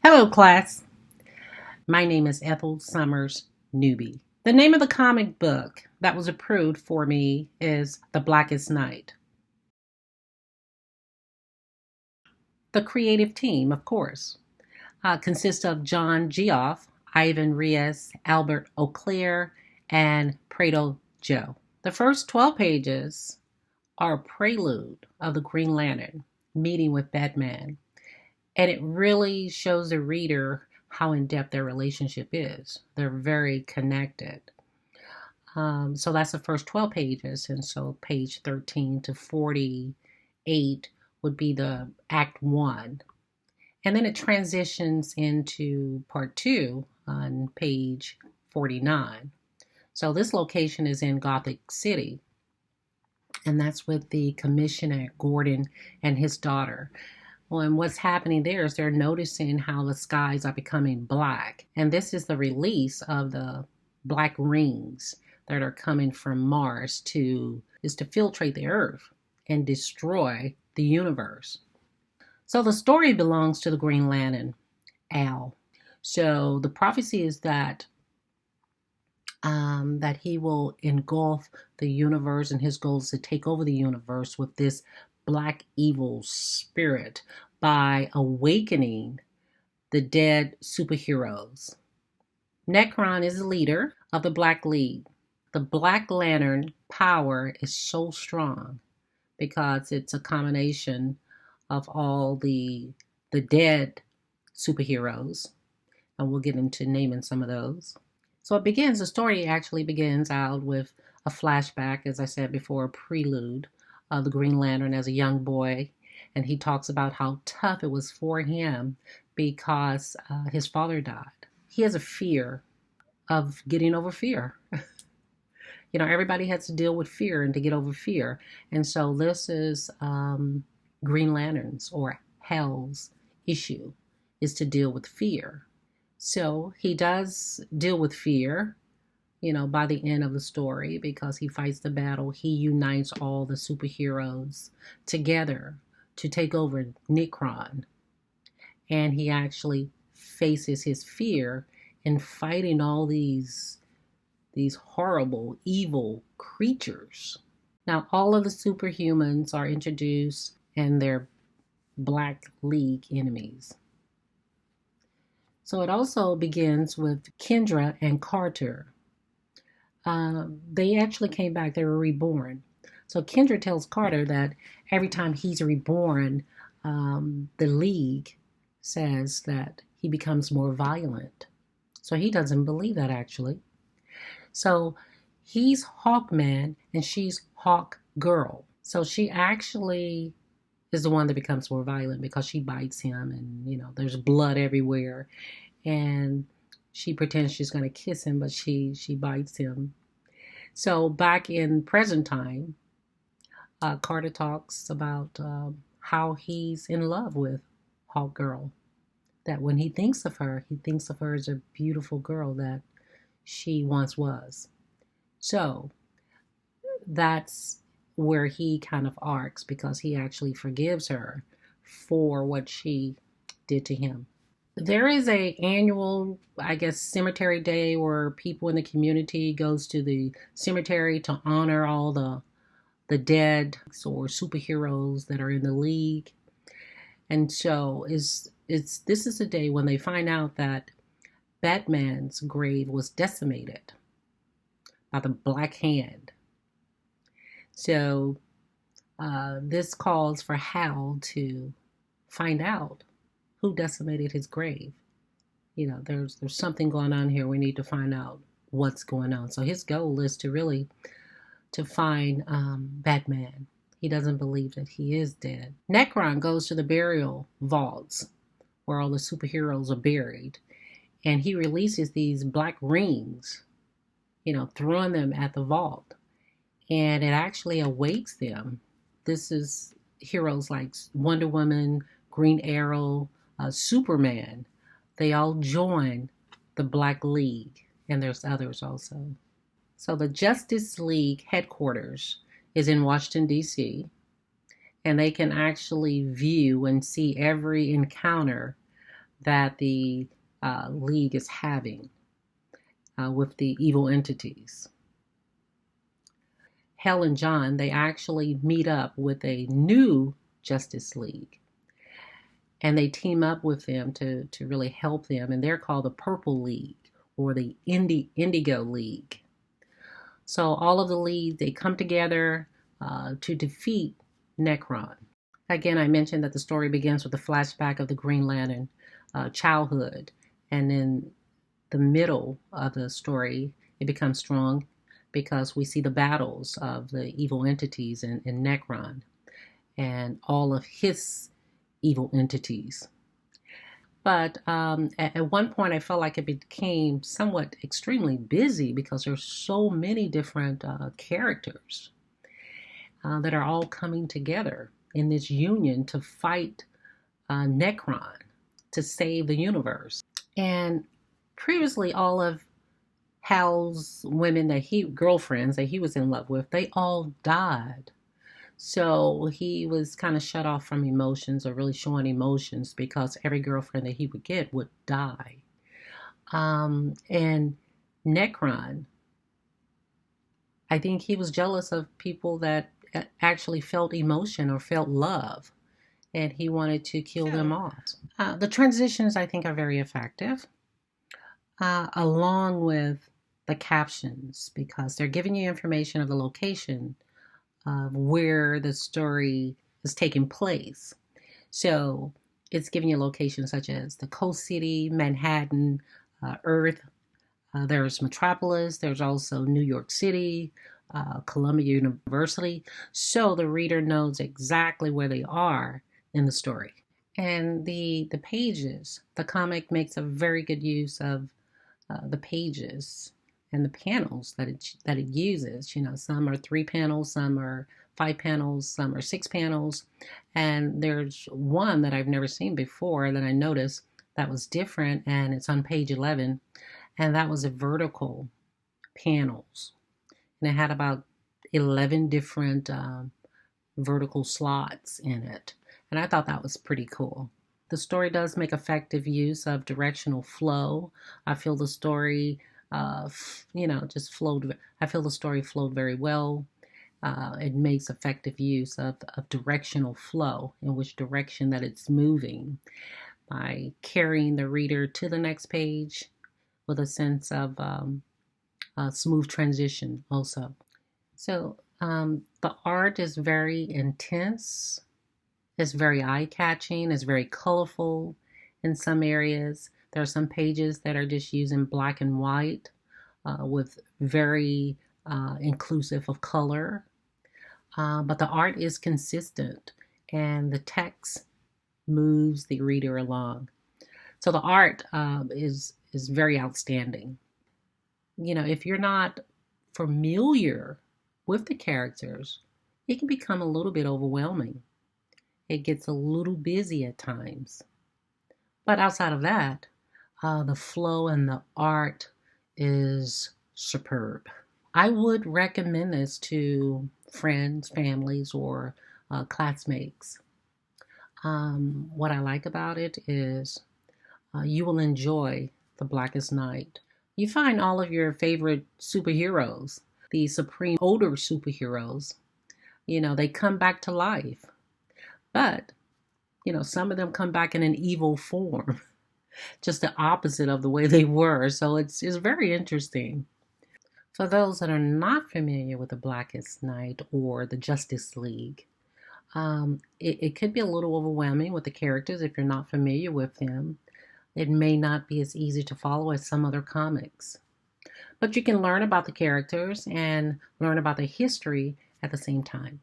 Hello, class. My name is Ethel Summers Newby. The name of the comic book that was approved for me is The Blackest Night. The creative team, of course, consists of John Geoff, Ivan Reyes, Albert Auclair, and Prado Joe. The first 12 pages are a prelude of the Green Lantern meeting with Batman, and it really shows the reader how in depth their relationship is. They're very connected. So that's the first 12 pages. And so page 13 to 48 would be the act one. And then it transitions into part two on page 49. So this location is in Gothic City. And that's with the Commissioner Gordon and his daughter. Well, and what's happening there is they're noticing how the skies are becoming black. And this is the release of the black rings that are coming from Mars to filtrate the earth and destroy the universe. So the story belongs to the Green Lantern, Al. So the prophecy is that that he will engulf the universe, and his goal is to take over the universe with this black evil spirit by awakening the dead superheroes. Necron is the leader of the Black League. The Black Lantern power is so strong because it's a combination of all the dead superheroes, and we'll get into naming some of those. So the story actually begins out with a flashback, as I said before, a prelude of the Green Lantern as a young boy. And he talks about how tough it was for him because his father died. He has a fear of getting over fear. Everybody has to deal with fear and to get over fear. And so this is Green Lantern's or Hal's issue, is to deal with fear. So he does deal with fear, by the end of the story, because he fights the battle. He unites all the superheroes together to take over Necron. And he actually faces his fear in fighting all these horrible, evil creatures. Now, all of the superhumans are introduced and they're Black League enemies. So it also begins with Kendra and Carter. They actually came back, they were reborn. So Kendra tells Carter that every time he's reborn, the League says that he becomes more violent. So he doesn't believe that actually. So he's Hawkman and she's Hawk Girl. So she actually is the one that becomes more violent because she bites him and, there's blood everywhere. And she pretends she's going to kiss him, but she bites him. So back in present time, Carter talks about how he's in love with Hawk Girl. That when he thinks of her as a beautiful girl that she once was. So that's where he kind of arcs, because he actually forgives her for what she did to him. There is a annual, I guess, cemetery day where people in the community goes to the cemetery to honor all the dead or superheroes that are in the League. And so this is a day when they find out that Batman's grave was decimated by the Black Hand. So this calls for Hal to find out who decimated his grave. There's something going on here. We need to find out what's going on. So his goal is to find Batman. He doesn't believe that he is dead. Necron goes to the burial vaults where all the superheroes are buried, and he releases these black rings, throwing them at the vault, and it actually awakes them. This is heroes like Wonder Woman, Green Arrow, Superman. They all join the Black League, and there's others also. So the Justice League headquarters is in Washington, D.C., and they can actually view and see every encounter that the League is having with the evil entities. Hel and John, they actually meet up with a new Justice League, and they team up with them to really help them, and they're called the Purple League or the Indigo League. So all of the leads, they come together to defeat Necron. Again, I mentioned that the story begins with a flashback of the Green Lantern childhood, and in the middle of the story, it becomes strong because we see the battles of the evil entities in Necron and all of his evil entities. But at one point, I felt like it became somewhat extremely busy because there's so many different characters that are all coming together in this union to fight Necron to save the universe. And previously, all of Hal's women girlfriends that he was in love with, they all died. So he was kind of shut off from emotions or really showing emotions because every girlfriend that he would get would die. And Necron, I think he was jealous of people that actually felt emotion or felt love, and he wanted to kill them off. The transitions, I think, are very effective, along with the captions, because they're giving you information of the location of where the story is taking place. So it's giving you locations such as the Coast City, Manhattan, Earth. There's Metropolis. There's also New York City, Columbia University. So the reader knows exactly where they are in the story. And the pages, the comic makes a very good use of the pages and the panels that it uses. You know, some are 3 panels, some are 5 panels, some are 6 panels. And there's one that I've never seen before that I noticed that was different, and it's on page 11, and that was a vertical panels. And it had about 11 different vertical slots in it. And I thought that was pretty cool. The story does make effective use of directional flow. I feel the story just flowed. I feel the story flowed very well. It makes effective use of directional flow, in which direction that it's moving, by carrying the reader to the next page with a sense of smooth transition also. So the art is very intense. It's very eye-catching. It's very colorful in some areas. There are some pages that are just using black and white with very inclusive of color. But the art is consistent, and the text moves the reader along. So the art is very outstanding. You know, if you're not familiar with the characters, it can become a little bit overwhelming. It gets a little busy at times. But outside of that, the flow and the art is superb. I would recommend this to friends, families, or classmates. What I like about it is you will enjoy The Blackest Night. You find all of your favorite superheroes, the supreme older superheroes, they come back to life. But, some of them come back in an evil form, just the opposite of the way they were. So it's very interesting. For those that are not familiar with The Blackest Night or the Justice League, it could be a little overwhelming with the characters if you're not familiar with them. It may not be as easy to follow as some other comics. But you can learn about the characters and learn about the history at the same time.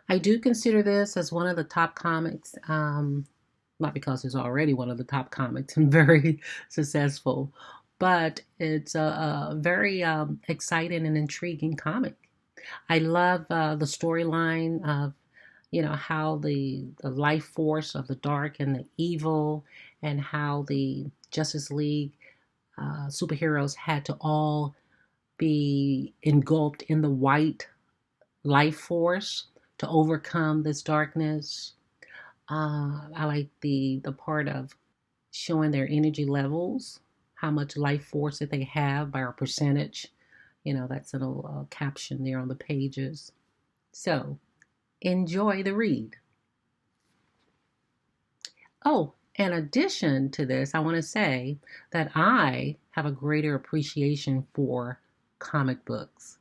I do consider this as one of the top comics, not because it's already one of the top comics and very successful, but it's a very exciting and intriguing comic. I love the storyline of, how the life force of the dark and the evil, and how the Justice League superheroes had to all be engulfed in the white life force to overcome this darkness. I like the part of showing their energy levels, how much life force that they have by our percentage. That's a little caption there on the pages. So enjoy the read. Oh, in addition to this, I want to say that I have a greater appreciation for comic books.